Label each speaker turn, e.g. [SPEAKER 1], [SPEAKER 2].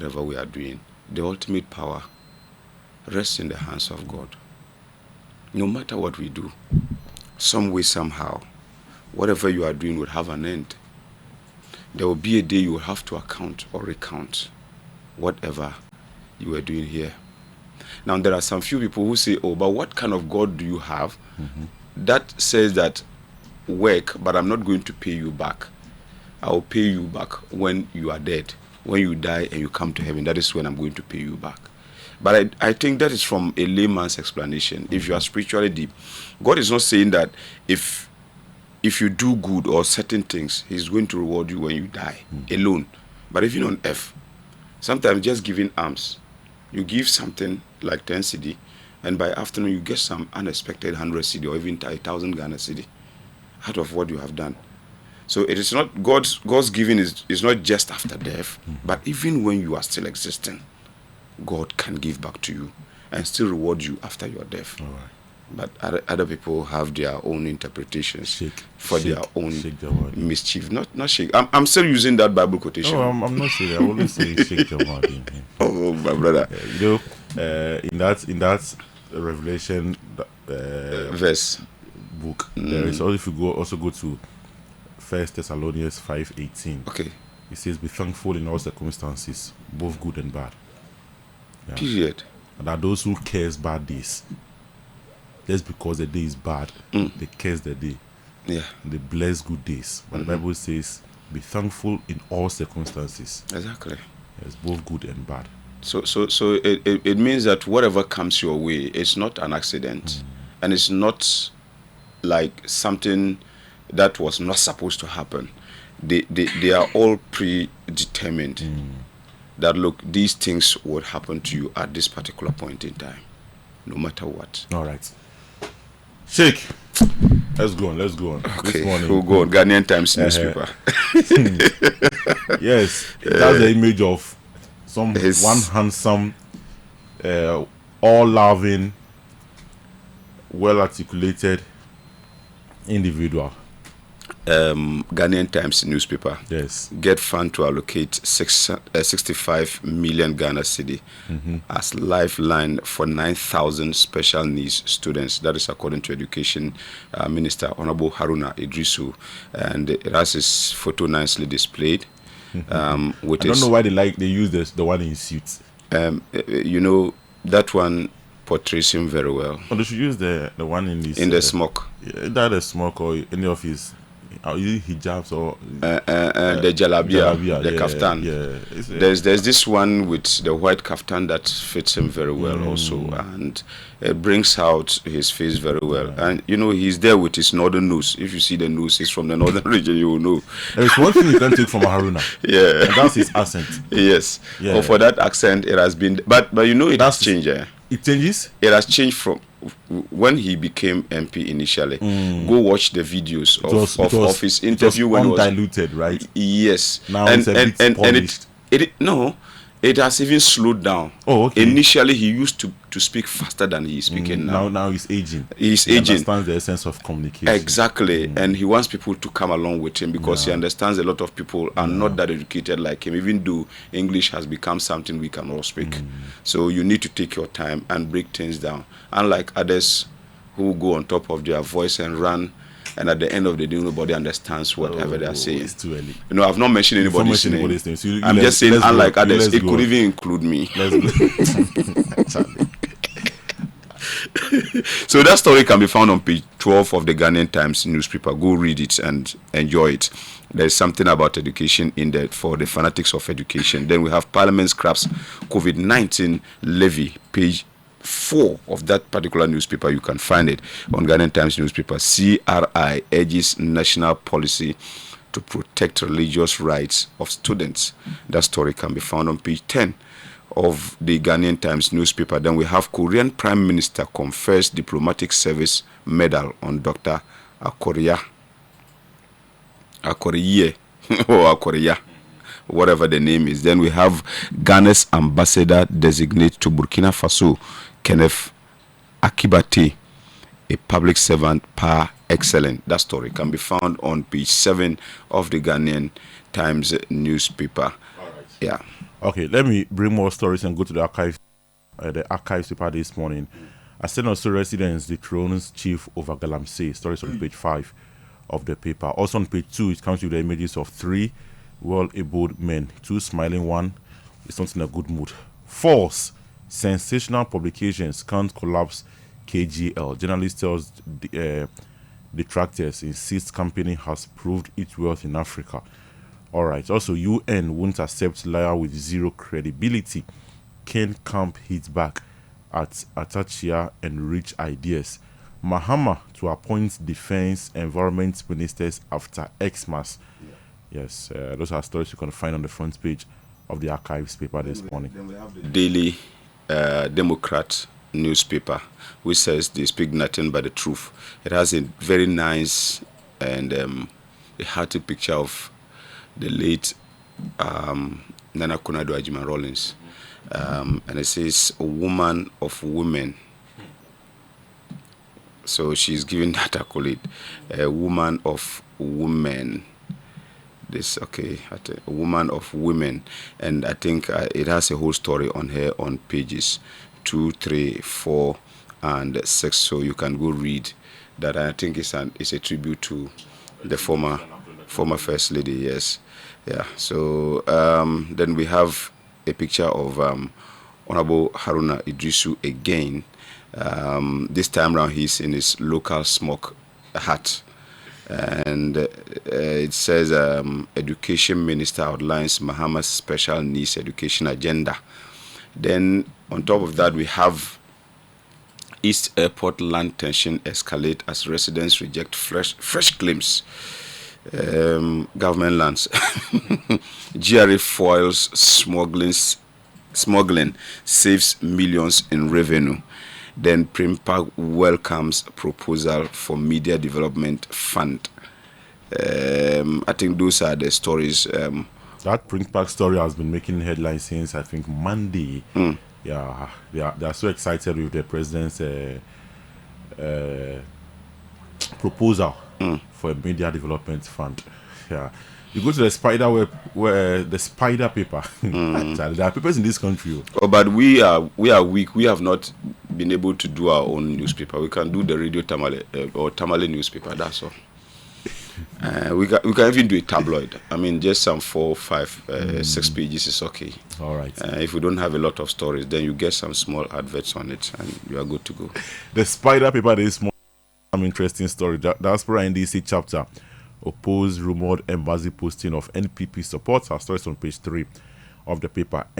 [SPEAKER 1] whatever we are doing, the ultimate power rests in the hands of God. No matter what we do, some way, somehow, whatever you are doing will have an end. There will be a day you will have to account or recount whatever you were doing here. Now, there are some few people who say, oh, but what kind of God do you have that says that work, but I'm not going to pay you back? I'll pay you back when you are dead. When you die and you come to heaven, that is when I'm going to pay you back. But I think that is from a layman's explanation. If you are spiritually deep, God is not saying that if you do good or certain things, He's going to reward you when you die alone. But even on earth, sometimes just giving alms, you give something like 10 cedi, and by afternoon you get some unexpected 100 cedi or even 1,000 Ghana cedi out of what you have done. So it is not God's giving is not just after death, but even when you are still existing, God can give back to you and still reward you after your death.
[SPEAKER 2] All right.
[SPEAKER 1] But other people have their own interpretations for their own mischief. Not shake. I'm still using that Bible quotation.
[SPEAKER 2] No, I'm not saying that. I always say shake Jamaldeen.
[SPEAKER 1] Oh, my brother.
[SPEAKER 2] In that Revelation
[SPEAKER 1] verse
[SPEAKER 2] book, there is also, if you also go to 1 Thessalonians 5:18.
[SPEAKER 1] Okay.
[SPEAKER 2] It says, "Be thankful in all circumstances, both good and bad." Yeah.
[SPEAKER 1] Period.
[SPEAKER 2] And that those who curse bad days, just because the day is bad, they curse the day.
[SPEAKER 1] Yeah.
[SPEAKER 2] They bless good days. But the Bible says, "Be thankful in all circumstances."
[SPEAKER 1] Exactly.
[SPEAKER 2] Yes, both good and bad.
[SPEAKER 1] So it means that whatever comes your way, it's not an accident, and it's not like something that was not supposed to happen. They are all predetermined. That look, these things would happen to you at this particular point in time, no matter what.
[SPEAKER 2] All right, Sheikh, let's go on.
[SPEAKER 1] Okay,
[SPEAKER 2] this morning,
[SPEAKER 1] we'll go on. Ghanaian Times newspaper.
[SPEAKER 2] Yes, it has the image of one handsome, all loving, well articulated individual.
[SPEAKER 1] Ghanaian Times newspaper.
[SPEAKER 2] Yes.
[SPEAKER 1] Get fund to allocate 65 million Ghana cedi as lifeline for 9,000 special needs students. That is according to Education Minister Honorable Haruna Idrisu, and it has his photo nicely displayed. I
[SPEAKER 2] don't know why they use the one in suits.
[SPEAKER 1] That one portrays him very well.
[SPEAKER 2] Oh, they should use the one in this
[SPEAKER 1] the smoke.
[SPEAKER 2] That the smoke or any of his hijabs or
[SPEAKER 1] the jalabia, the kaftan.
[SPEAKER 2] Yeah.
[SPEAKER 1] There's this one with the white kaftan that fits him very well also, and it brings out his face very well. And he's there with his northern nose. If you see the nose, he's from the northern region, you will know.
[SPEAKER 2] There's one thing you can take from Haruna.
[SPEAKER 1] Yeah,
[SPEAKER 2] and that's his accent.
[SPEAKER 1] Yes.
[SPEAKER 2] Yeah.
[SPEAKER 1] Or for that accent, it has been, but it has changed.
[SPEAKER 2] It changes.
[SPEAKER 1] It has changed from when he became MP initially. Go watch the videos of his interview when
[SPEAKER 2] undiluted, he was right?
[SPEAKER 1] Yes.
[SPEAKER 2] Now it's a bit polished.
[SPEAKER 1] It has even slowed down.
[SPEAKER 2] Oh, okay.
[SPEAKER 1] Initially, he used to speak faster than he is speaking now.
[SPEAKER 2] Now he's aging.
[SPEAKER 1] He
[SPEAKER 2] understands the essence of communication.
[SPEAKER 1] Exactly, and he wants people to come along with him because he understands a lot of people are not that educated like him, even though English has become something we can all speak. So you need to take your time and break things down. Unlike others who go on top of their voice and run, and at the end of the day, nobody understands whatever they are saying.
[SPEAKER 2] It's too early.
[SPEAKER 1] I've not mentioned anybody's name.
[SPEAKER 2] So
[SPEAKER 1] I'm just saying, unlike others, it could even include me. So that story can be found on page 12 of the Ghanaian Times newspaper. Go read it and enjoy it. There's something about education in there for the fanatics of education. Then we have Parliament scraps COVID-19 levy, page 4 of that particular newspaper. You can find it on Ghanaian Times newspaper. CRI urges national policy to protect religious rights of students. That story can be found on page 10 of the Ghanaian Times newspaper. Then we have Korean Prime Minister confers diplomatic service medal on Dr. Aryeh or Akoria, whatever the name is. Then we have Ghana's ambassador designate to Burkina Faso, Kenneth Akibate, a public servant par excellence. That story can be found on page 7 of the Ghanaian Times newspaper.
[SPEAKER 2] All right.
[SPEAKER 1] Yeah.
[SPEAKER 2] Okay, let me bring more stories and go to the archive. The archives paper this morning. A Senate residents dethrones chief over Galamsey. Stories on page 5 of the paper. Also on page 2, it comes with the images of 3 well-abled men, 2 smiling, 1 is not in a good mood. False. Sensational publications can't collapse KGL. Journalist tells detractors insists company has proved its worth in Africa. All right. Also, UN won't accept liar with zero credibility. Ken Camp hits back at Atachia and rich ideas. Mahama to appoint defense environment ministers after Xmas. Yes, those are stories you can find on the front page of the archives paper this morning.
[SPEAKER 1] Then we have the Daily Democrat newspaper, which says they speak nothing but the truth. It has a very nice and a hearty picture of the late Nana Konado Ajima Rawlings. And it says a woman of women. So she's given that accolade, a woman of women. This a woman of women, and I think it has a whole story on her on pages 2, 3, 4, and 6. So you can go read that. I think it's a tribute to the former first lady. Yes, yeah. So then we have a picture of Honorable Haruna Idrisu again. This time around, he's in his local smoke hut. And it says Education Minister outlines Mahama's special needs education agenda. Then on top of that, we have East Airport land tension escalate as residents reject fresh claims. Government lands. GRA foils smuggling saves millions in revenue. Then Primpark welcomes proposal for media development fund. I think those are the stories.
[SPEAKER 2] That Primpark story has been making headlines since I think Monday. Yeah, they are so excited with the president's proposal for a media development fund. Yeah. You go to the spider web, where the spider paper. There are papers in this country.
[SPEAKER 1] Oh, but we are weak. We have not been able to do our own newspaper. We can do the radio Tamale or Tamale newspaper. That's all. We can even do a tabloid. I mean, just some 4, 5, 6 pages is okay.
[SPEAKER 2] All right.
[SPEAKER 1] If we don't have a lot of stories, then you get some small adverts on it, and you are good to go.
[SPEAKER 2] The spider paper this morning, some interesting story. Diaspora NDC chapter oppose rumored embassy posting of NPP support. Our stories on page 3 of the paper.